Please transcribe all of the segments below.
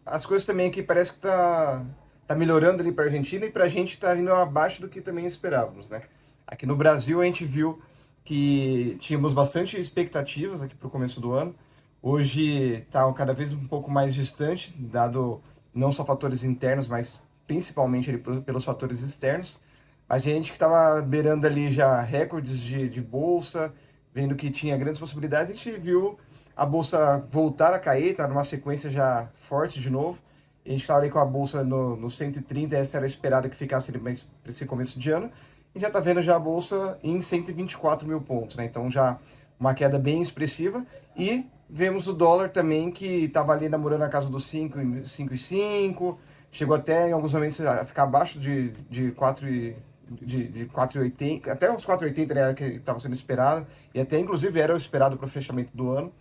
as coisas também aqui parece que tá melhorando ali para a Argentina e para a gente tá vindo abaixo do que também esperávamos, né? Aqui no Brasil a gente viu que tínhamos bastante expectativas aqui para o começo do ano. Hoje está cada vez um pouco mais distante, dado não só fatores internos, mas principalmente ali pelos fatores externos. A gente que estava beirando ali já recordes de bolsa, vendo que tinha grandes possibilidades, a gente viu a bolsa voltar a cair, tá numa sequência já forte de novo. A gente estava ali com a bolsa no 130, essa era esperada que ficasse ali mais para esse começo de ano. E já está vendo já a bolsa em 124 mil pontos, né? Então já uma queda bem expressiva. E vemos o dólar também que estava ali namorando a casa dos 5, 5,5, chegou até em alguns momentos a ficar abaixo de 4 de 4,80, até uns 4,80 né, que estava sendo esperado, e até inclusive era o esperado para o fechamento do ano.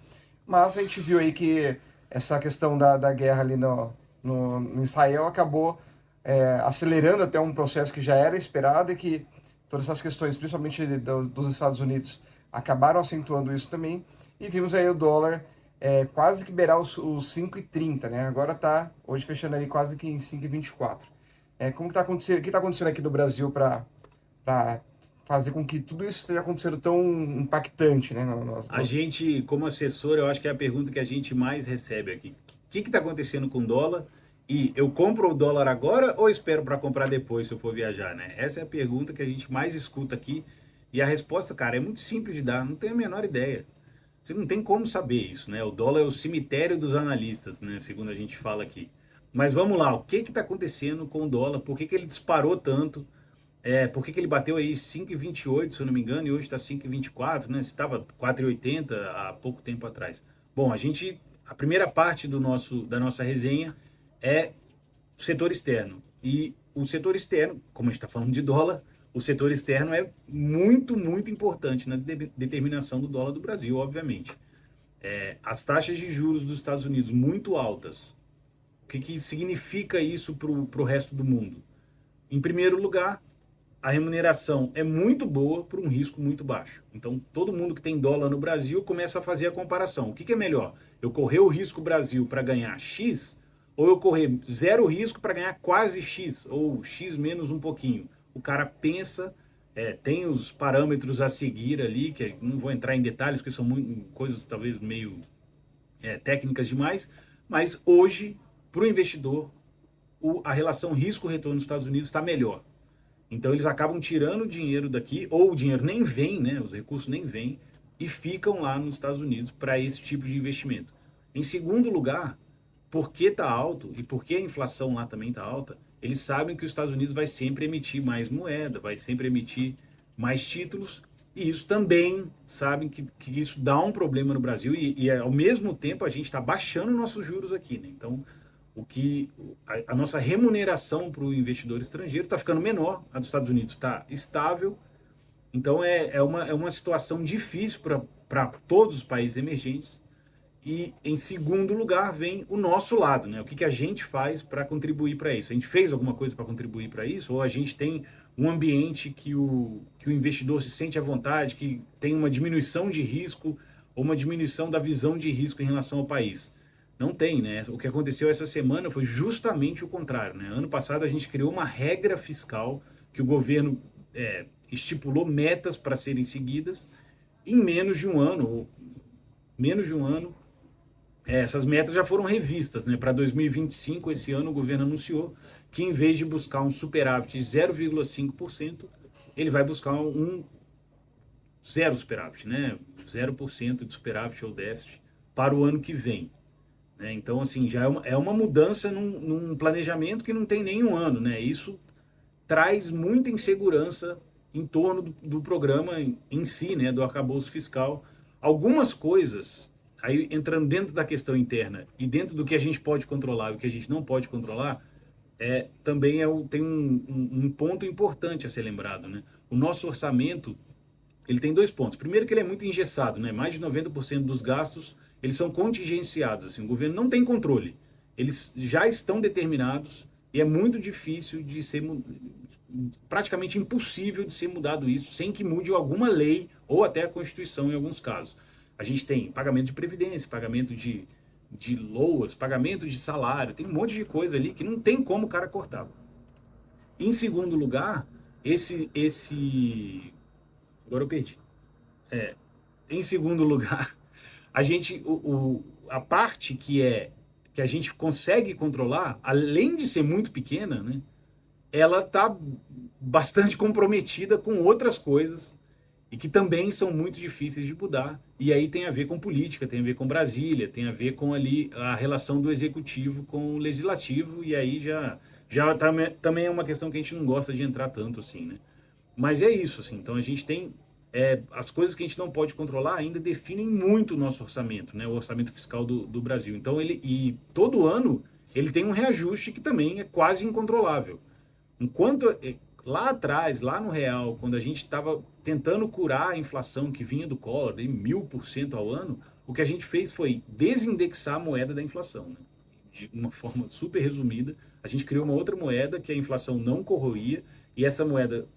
Mas a gente viu aí que essa questão da guerra ali no Israel acabou acelerando até um processo que já era esperado e que todas essas questões, principalmente dos Estados Unidos, acabaram acentuando isso também. E vimos aí o dólar quase que beirar os 5,30, né? Agora está hoje fechando ali quase que em 5,24. Como que tá acontecendo, o que está acontecendo aqui no Brasil para fazer com que tudo isso esteja acontecendo tão impactante, né? A gente, como assessor, eu acho que é a pergunta que a gente mais recebe aqui. O que está acontecendo com o dólar? E eu compro o dólar agora ou espero para comprar depois se eu for viajar, né? Essa é a pergunta que a gente mais escuta aqui. E a resposta, cara, é muito simples de dar, não tenho a menor ideia. Você não tem como saber isso, né? O dólar é o cemitério dos analistas, né? Segundo a gente fala aqui. Mas vamos lá, o que está acontecendo com o dólar? Por que ele disparou tanto? Por que ele bateu aí 5,28, se eu não me engano, e hoje está 5,24, né? Estava 4,80 há pouco tempo atrás. Bom, a primeira parte da nossa resenha é o setor externo. E o setor externo, como a gente está falando de dólar, o setor externo é muito, muito importante na determinação do dólar do Brasil, obviamente. As taxas de juros dos Estados Unidos muito altas. O que significa isso para o resto do mundo? Em primeiro lugar, a remuneração é muito boa por um risco muito baixo. Então, todo mundo que tem dólar no Brasil começa a fazer a comparação. O que é melhor? Eu correr o risco Brasil para ganhar X ou eu correr zero risco para ganhar quase X ou X menos um pouquinho? O cara pensa, tem os parâmetros a seguir ali, que não vou entrar em detalhes, porque são coisas talvez meio técnicas demais, mas hoje, para o investidor, a relação risco-retorno nos Estados Unidos está melhor. Então eles acabam tirando o dinheiro daqui, ou o dinheiro nem vem, né? Os recursos nem vêm, e ficam lá nos Estados Unidos para esse tipo de investimento. Em segundo lugar, porque está alto e porque a inflação lá também está alta, eles sabem que os Estados Unidos vai sempre emitir mais moeda, vai sempre emitir mais títulos, e isso também sabem que isso dá um problema no Brasil, e ao mesmo tempo a gente está baixando nossos juros aqui, né? Então a nossa remuneração para o investidor estrangeiro está ficando menor, a dos Estados Unidos está estável, então é uma situação difícil para todos os países emergentes. E em segundo lugar vem o nosso lado, né? O que a gente faz para contribuir para isso? A gente fez alguma coisa para contribuir para isso? Ou a gente tem um ambiente que o investidor se sente à vontade, que tem uma diminuição de risco ou uma diminuição da visão de risco em relação ao país? Não tem, né? O que aconteceu essa semana foi justamente o contrário, né? Ano passado a gente criou uma regra fiscal que o governo estipulou metas para serem seguidas em menos de um ano, essas metas já foram revistas, né? Para 2025, esse ano o governo anunciou que em vez de buscar um superávit de 0,5%, ele vai buscar um zero superávit, né? 0% de superávit ou déficit para o ano que vem. Né? Então, assim, já é uma mudança num planejamento que não tem nenhum ano, né? Isso traz muita insegurança em torno do programa em si, né? Do arcabouço fiscal. Algumas coisas, aí entrando dentro da questão interna e dentro do que a gente pode controlar e o que a gente não pode controlar, também tem um ponto importante a ser lembrado, né? O nosso orçamento, ele tem dois pontos. Primeiro que ele é muito engessado, né? Mais de 90% dos gastos, eles são contingenciados, assim, o governo não tem controle. Eles já estão determinados e é muito difícil de ser, praticamente impossível de ser mudado isso sem que mude alguma lei ou até a Constituição em alguns casos. A gente tem pagamento de previdência, pagamento de LOAS, pagamento de salário, tem um monte de coisa ali que não tem como o cara cortar. Em segundo lugar, agora eu perdi. Em segundo lugar, a gente, a parte que a gente consegue controlar, além de ser muito pequena, né, ela está bastante comprometida com outras coisas e que também são muito difíceis de mudar. E aí tem a ver com política, tem a ver com Brasília, tem a ver com ali a relação do executivo com o legislativo, e aí também é uma questão que a gente não gosta de entrar tanto assim, né? Mas é isso, assim. Então a gente tem as coisas que a gente não pode controlar ainda definem muito o nosso orçamento, né? O orçamento fiscal do Brasil. Então e todo ano ele tem um reajuste que também é quase incontrolável. Enquanto lá atrás, lá no real, quando a gente estava tentando curar a inflação que vinha do Collor, de 1000% ao ano, o que a gente fez foi desindexar a moeda da inflação, né? De uma forma super resumida, a gente criou uma outra moeda que a inflação não corroía, e essa moeda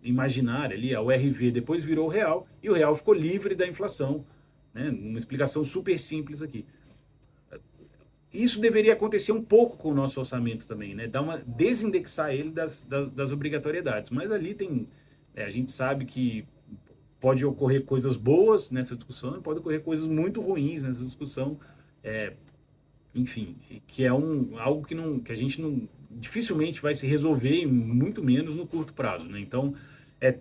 imaginária ali, a URV, depois virou o real, e o real ficou livre da inflação, né? Uma explicação super simples aqui. Isso deveria acontecer um pouco com o nosso orçamento também, né? Desindexar ele das obrigatoriedades. Mas ali tem, a gente sabe que pode ocorrer coisas boas nessa discussão, e pode ocorrer coisas muito ruins nessa discussão, enfim, que é algo que a gente não dificilmente vai se resolver, e muito menos no curto prazo, né? Então,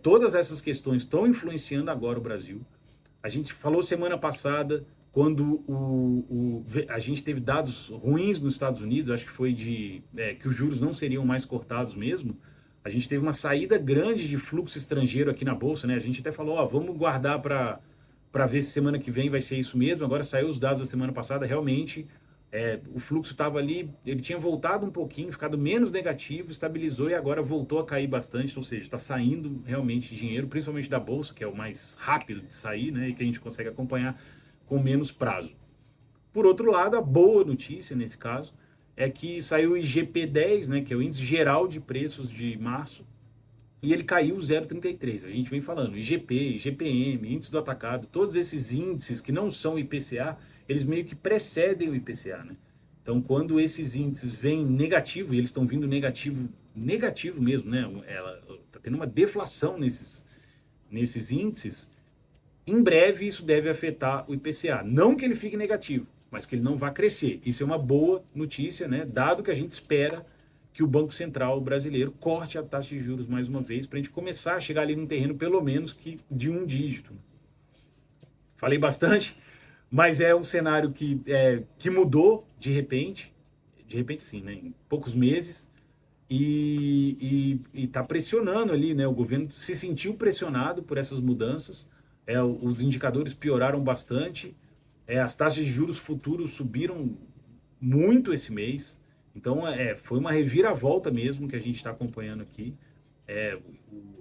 todas essas questões estão influenciando agora o Brasil. A gente falou semana passada, quando a gente teve dados ruins nos Estados Unidos, acho que foi que os juros não seriam mais cortados mesmo. A gente teve uma saída grande de fluxo estrangeiro aqui na Bolsa, né? A gente até falou, vamos guardar para ver se semana que vem vai ser isso mesmo. Agora saiu os dados da semana passada, realmente o fluxo estava ali, ele tinha voltado um pouquinho, ficado menos negativo, estabilizou e agora voltou a cair bastante, ou seja, está saindo realmente dinheiro, principalmente da Bolsa, que é o mais rápido de sair, né? E que a gente consegue acompanhar com menos prazo. Por outro lado, a boa notícia nesse caso é que saiu o IGP-10, né, que é o Índice Geral de Preços de março, e ele caiu 0,33. A gente vem falando IGP, IGPM, Índice do Atacado, todos esses índices que não são IPCA, eles meio que precedem o IPCA, né? Então, quando esses índices vêm negativo, e eles estão vindo negativo mesmo, né? Ela está tendo uma deflação nesses índices. Em breve isso deve afetar o IPCA. Não que ele fique negativo, mas que ele não vá crescer. Isso é uma boa notícia, né? Dado que a gente espera que o Banco Central brasileiro corte a taxa de juros mais uma vez, para a gente começar a chegar ali num terreno pelo menos que de um dígito. Falei bastante, mas é um cenário que mudou de repente sim, né? Em poucos meses, e está pressionando ali, né? O governo se sentiu pressionado por essas mudanças. Os indicadores pioraram bastante, as taxas de juros futuros subiram muito esse mês, então foi uma reviravolta mesmo que a gente está acompanhando aqui.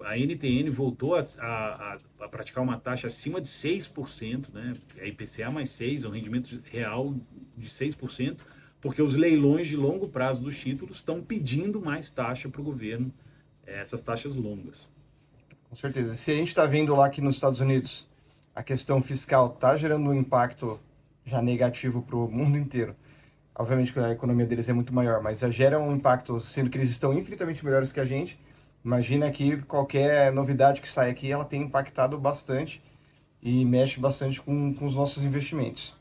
A NTN voltou a praticar uma taxa acima de 6%, né? É IPCA mais 6%, é um rendimento real de 6%, porque os leilões de longo prazo dos títulos estão pedindo mais taxa para o governo, essas taxas longas. Com certeza. Se a gente está vendo lá que nos Estados Unidos a questão fiscal está gerando um impacto já negativo para o mundo inteiro, obviamente que a economia deles é muito maior, mas já gera um impacto, sendo que eles estão infinitamente melhores que a gente. Imagina que qualquer novidade que sai aqui, ela tem impactado bastante e mexe bastante com os nossos investimentos.